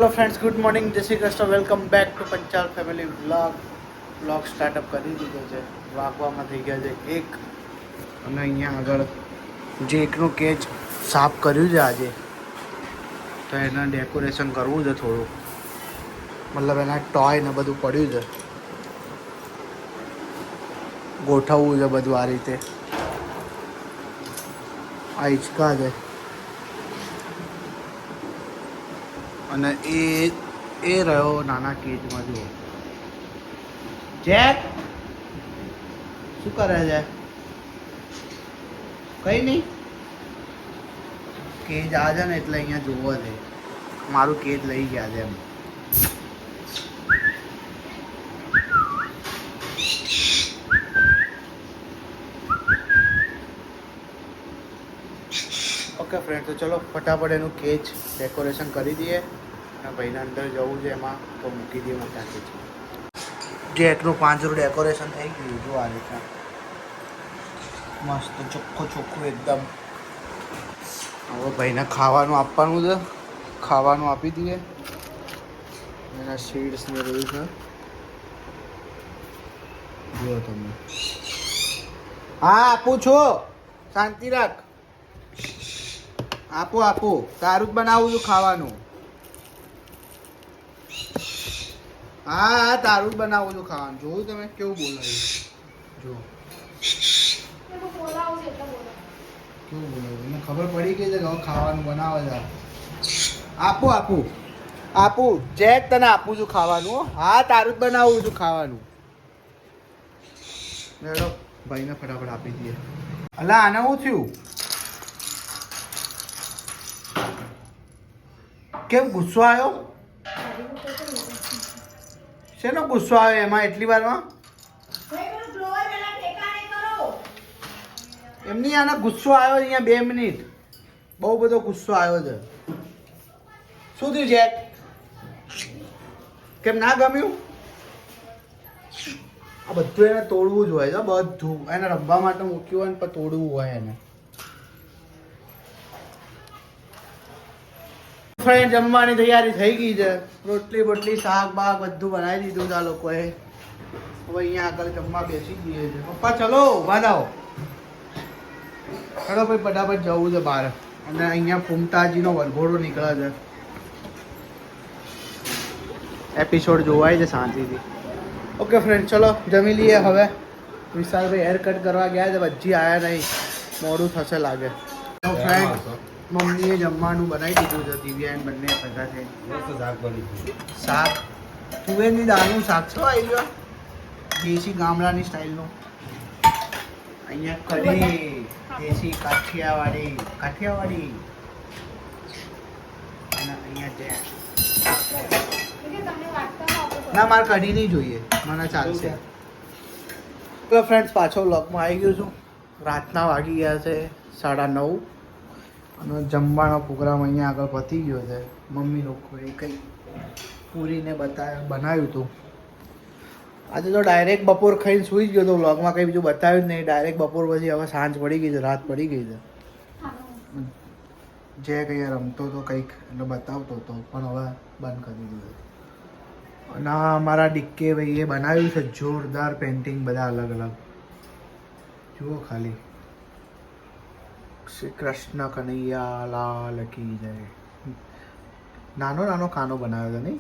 Hello friends, good morning, જય Shri Krishna. Welcome back to Panchal family vlog startup કરી દીધો છે. વાગવામાં થઈ ગયા છે 1 અને અહીંયા આગળ જે એકનું કેજ સાફ કર્યું છે આજે, તો એના ડેકોરેશન કરવું છે થોડું, મતલબ એના ટોય ને બધું પડ્યું છે, ગોઠવવું છે બધું આ રીતે. આ હિંચકા છે અને એ રહ્યો નાના કેજમાં. જુઓ જેક શું કરે છે? કઈ નહીં, કેજ આ છે ને એટલે અહીંયા જોવો છે. મારું કેજ લઈ ગયા છે એમ. ઓકે ફ્રેન્ડ, તો ચલો ફટાફટ એનું કેજ ડેકોરેશન કરી દઈએ અને ભાઈને અંદર જવું છે એમાં, તો મૂકી દઈએ મોટા કેજ. જે એકનું પાંજરું ડેકોરેશન થઈ ગયું જો આ રીતના મસ્ત ચોખ્ખું એકદમ. હવે ભાઈને ખાવાનું આપવાનું છે, ખાવાનું આપી દઈએ. એના સીડ્સ ને બધું છે, જુઓ તમે. હા આપું છું, શાંતિ રાખ. આપું તારું જ બનાવું છું ખાવાનું. હા તારું જ બનાવું છું ખાવાનું. જોયું તમે કેવું બોલાવ્યું? જો કેવું બોલાવ્યું, મને ખબર પડી ગઈ છે કે હવે ખાવાનું બનાવે છે. આપું જેક, તને આપું છું ખાવાનું. હા તારું જ બનાવું છું ખાવાનું. મેડમ ભાઈને ફટાફટ આપી દઈએ. અલા આને શું થયું? કેમ ગુસ્સો આવ્યો? શેનો ગુસ્સો આવ્યો એમાં એટલી વારમાં? એમની આને ગુસ્સો આવ્યો અહીંયા 2 મિનિટ. બહુ બધો ગુસ્સો આવ્યો છે. શું થયું જેક? કેમ ના ગમ્યું? આ બધું એને તોડવું જ હોય છે, બધું એને રમવા માટે મૂક્યું હોય ને પણ તોડવું હોય એને. ફ્રેન્ડ, જમવાની તૈયારી થઈ ગઈ છે. રોટલી બોટલી શાક બાક બધું બનાવી દીધું છે આ લોકોએ. હવે અહીંયા આગળ જમવા બેસી ગઈએ છે. પપ્પા ચલો ઊભા થાઓ. ચલો ભાઈ ફટાફટ જવું છે બહાર. અને અહીંયા ફૂમતાજીનો વરઘોડો નીકળે છે. એપિસોડ જોવાય છે શાંતિથી. ઓકે ફ્રેન્ડ, ચલો જમી લઈએ હવે. વિશાલભાઈ હેર કટ કરવા ગયા છે, હજી આવ્યા નહીં, મોડું થશે લાગે. તો ફ્રેન્ડ, મમ્મીએ જમવાનું બનાવી દીધું છે. દિવ્યા બંને ભેગા છે. શાક તુવેરની દાળનું શાક છે. આવી ગયો દેશી ગામડાની સ્ટાઇલનું. અહીંયા કઢી દેશી કાઠિયાવાડી અને અહીંયા જે ના મારે કઢી નહીં જોઈએ, મને ચાલશે. તો ફ્રેન્ડ્સ, પાછો વ્લોગમાં આવી ગયો છું. રાતના વાગી ગયા છે 9:30 અને જમવાનો પ્રોગ્રામ અહીંયા આગળ પતી ગયો છે. મમ્મી લોકોએ કંઈ પૂરીને બનાવ્યું હતું. આજે તો ડાયરેક્ટ બપોર ખાઈને સૂઈ જ ગયો હતો. વ્લોગમાં કંઈ બીજું બતાવ્યું જ નહીં. ડાયરેક્ટ બપોર પછી હવે સાંજ પડી ગઈ છે, રાત પડી ગઈ છે. જે કંઈ રમતો હતો કંઈક એટલે બતાવતો હતો, પણ હવે બંધ કરી દીધું. અને અમારા ડિક્કે ભાઈએ બનાવ્યું છે જોરદાર પેઇન્ટિંગ, બધા અલગ અલગ. જુઓ ખાલી. શ્રી કૃષ્ણ કનૈયા લાલ કી જય. નાનો કાનો બનાવ્યો છે નહીં?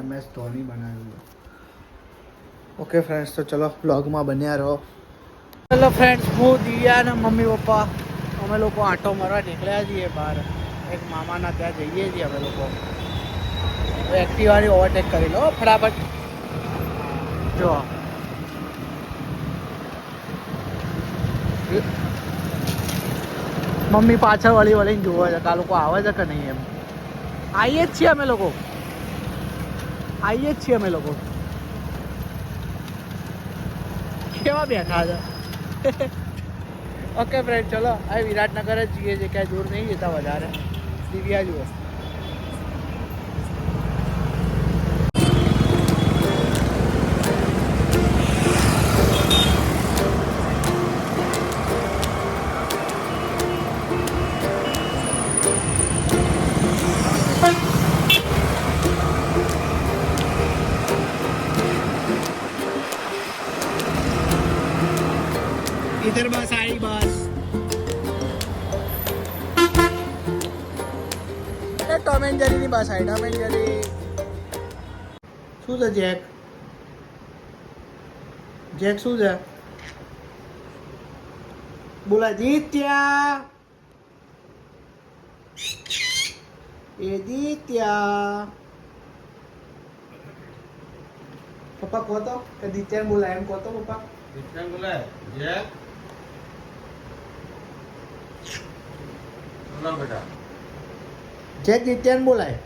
MS ધોની બનાવ્યું છે. ઓકે ફ્રેન્ડ્સ, તો ચલો બ્લોગમાં બન્યા રહો. ચલો ફ્રેન્ડ્સ, હું દિવ્યા અને મમ્મી પપ્પા અમે લોકો આંટો મારવા નીકળ્યા છીએ બહાર. એક મામાના ત્યાં જઈએ છીએ અમે લોકો. એક્ટિવાની ઓવરટેક કરી લો ફટાફટ. જો મમ્મી પાછળ વળીને જુઓ છે કે આ લોકો આવે છે કે નહીં એમ. આવીએ જ છીએ અમે લોકો. કેવા બેઠા છે. ઓકે ફ્રેન્ડ, ચલો હવે વિરાટનગર જ જઈએ છીએ, ક્યાંય દૂર નહીં જતા વધારે. દિવ્યા જુઓ. ટોમ એન્ડ જેરીની બસ આવી ટોમ એન્ડ જેરી. શું છે જેક? જેક શું છે? બોલા જીત્યા. એ જીત્યા. પપ્પા કહો તો કે જીત્યા બોલા એમ કહો તો પપ્પા. જીત્યા બોલાય જેક. બોલા બેટા. જેક જીત્યા બોલાય.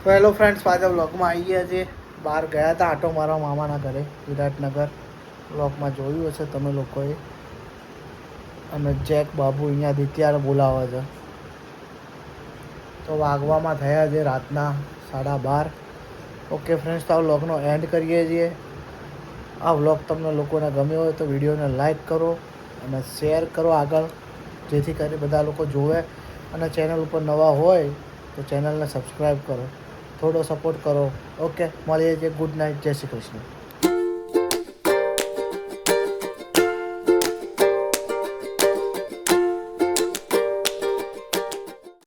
તો હેલો ફ્રેન્ડ્સ, પાછા વ્લોગમાં આવી ગયા છે. બહાર ગયા હતા આટો મારવા મામાના ઘરે વિરાટનગર. વ્લોગમાં જોયું હશે તમે લોકોએ. અને જેક બાબુ અહીંયા દિત્યાને બોલાવે છે. તો વાગવામાં થયા છે રાતના 12:30. ઓકે ફ્રેન્ડ્સ, તો આ વ્લોગનો એન્ડ કરીએ છીએ. આ વ્લોગ તમને લોકોને ગમ્યો હોય તો વિડીયોને લાઈક કરો અને શેર કરો આગળ, જેથી કરીને બધા લોકો જોવે. અને ચેનલ ઉપર નવા હોય તો ચેનલને સબસ્ક્રાઈબ કરો, થોડો સપોર્ટ કરો. ઓકે, મળીએ છીએ. ગુડ નાઇટ, જય શ્રી કૃષ્ણ.